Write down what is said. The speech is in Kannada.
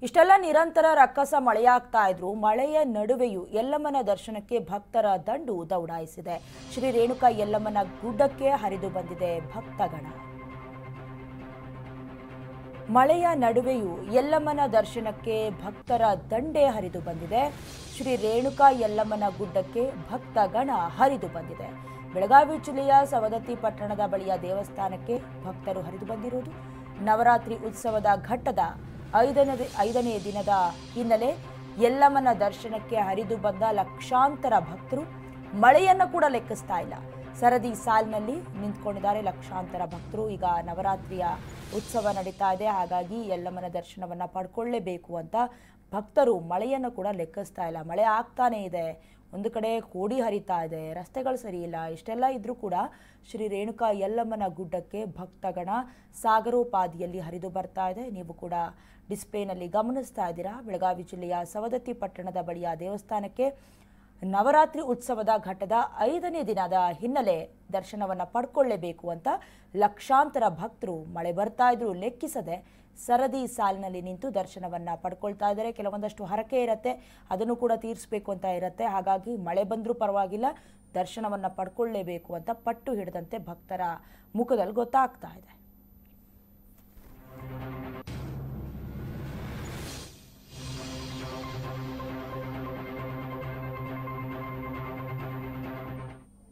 ಇಷ್ಟೆಲ್ಲ ನಿರಂತರ ರಕ್ಕಸ ಮಳೆಯಾಗ್ತಾ ಇದ್ರು ಮಳೆಯ ನಡುವೆಯೂ ಯಲ್ಲಮ್ಮನ ದರ್ಶನಕ್ಕೆ ಭಕ್ತರ ದಂಡು ದೌಡಾಯಿಸಿದೆ. ಶ್ರೀ ರೇಣುಕಾ ಯಲ್ಲಮ್ಮನ ಗುಡ್ಡಕ್ಕೆ ಹರಿದು ಬಂದಿದೆ ಭಕ್ತಗಣ. ಮಳೆಯ ನಡುವೆಯೂ ಯಲ್ಲಮ್ಮನ ದರ್ಶನಕ್ಕೆ ಭಕ್ತರ ದಂಡೇ ಹರಿದು ಬಂದಿದೆ. ಶ್ರೀ ರೇಣುಕಾ ಯಲ್ಲಮ್ಮನ ಗುಡ್ಡಕ್ಕೆ ಭಕ್ತಗಣ ಹರಿದು ಬಂದಿದೆ. ಬೆಳಗಾವಿ ಜಿಲ್ಲೆಯ ಸವದತ್ತಿ ಪಟ್ಟಣದ ಬಳಿಯ ದೇವಸ್ಥಾನಕ್ಕೆ ಭಕ್ತರು ಹರಿದು ಬಂದಿರುವುದು. ನವರಾತ್ರಿ ಉತ್ಸವದ ಘಟ್ಟದ ಐದನೇ ದಿನದ ಹಿನ್ನೆಲೆ ಯಲ್ಲಮ್ಮನ ದರ್ಶನಕ್ಕೆ ಹರಿದು ಬಂದ ಲಕ್ಷಾಂತರ ಭಕ್ತರು ಮಳೆಯನ್ನು ಕೂಡ ಲೆಕ್ಕಿಸ್ತಾ ಇಲ್ಲ. ಸರದಿ ಸಾಲಿನಲ್ಲಿ ನಿಂತ್ಕೊಂಡಿದ್ದಾರೆ ಲಕ್ಷಾಂತರ ಭಕ್ತರು. ಈಗ ನವರಾತ್ರಿಯ ಉತ್ಸವ ನಡೀತಾ ಇದೆ, ಹಾಗಾಗಿ ಯಲ್ಲಮ್ಮನ ದರ್ಶನವನ್ನು ಪಡ್ಕೊಳ್ಳೇಬೇಕು ಅಂತ ಭಕ್ತರು ಮಳೆಯನ್ನು ಕೂಡ ಲೆಕ್ಕಿಸ್ತಾ ಇಲ್ಲ. ಮಳೆ ಆಗ್ತಾನೇ ಇದೆ, ಒಂದು ಕಡೆ ಕೋಡಿ ಹರಿತಾ ಇದೆ, ರಸ್ತೆಗಳು ಸರಿ ಇಲ್ಲ. ಇಷ್ಟೆಲ್ಲ ಇದ್ರೂ ಕೂಡ ಶ್ರೀ ರೇಣುಕಾ ಯಲ್ಲಮ್ಮನ ಗುಡ್ಡಕ್ಕೆ ಭಕ್ತಗಣ ಸಾಗರೋಪಾದಿಯಲ್ಲಿ ಹರಿದು ಬರ್ತಾ ಇದೆ. ನೀವು ಕೂಡ ಡಿಸ್ಪ್ಲೇನಲ್ಲಿ ಗಮನಿಸ್ತಾ ಇದ್ದೀರಾ. ಬೆಳಗಾವಿ ಜಿಲ್ಲೆಯ ಸವದತ್ತಿ ಪಟ್ಟಣದ ಬಳಿಯ ದೇವಸ್ಥಾನಕ್ಕೆ ನವರಾತ್ರಿ ಉತ್ಸವದ ಘಟ್ಟದ 5ನೇ ದಿನದ ಹಿನ್ನೆಲೆ ದರ್ಶನವನ್ನು ಪಡ್ಕೊಳ್ಳೇಬೇಕು ಅಂತ ಲಕ್ಷಾಂತರ ಭಕ್ತರು ಮಳೆ ಬರ್ತಾ ಇದ್ರು ಲೆಕ್ಕಿಸದೆ ಸರದಿ ಸಾಲಿನಲ್ಲಿ ನಿಂತು ದರ್ಶನವನ್ನು ಪಡ್ಕೊಳ್ತಾ ಇದ್ದಾರೆ. ಕೆಲವೊಂದಷ್ಟು ಹರಕೆ ಇರುತ್ತೆ, ಅದನ್ನು ಕೂಡ ತೀರಿಸಬೇಕು ಅಂತ ಇರುತ್ತೆ. ಹಾಗಾಗಿ ಮಳೆ ಬಂದರೂ ಪರವಾಗಿಲ್ಲ, ದರ್ಶನವನ್ನು ಪಡ್ಕೊಳ್ಳೇಬೇಕು ಅಂತ ಪಟ್ಟು ಹಿಡಿದಂತೆ ಭಕ್ತರ ಮುಖದಲ್ಲಿ ಗೊತ್ತಾಗ್ತಾ ಇದೆ.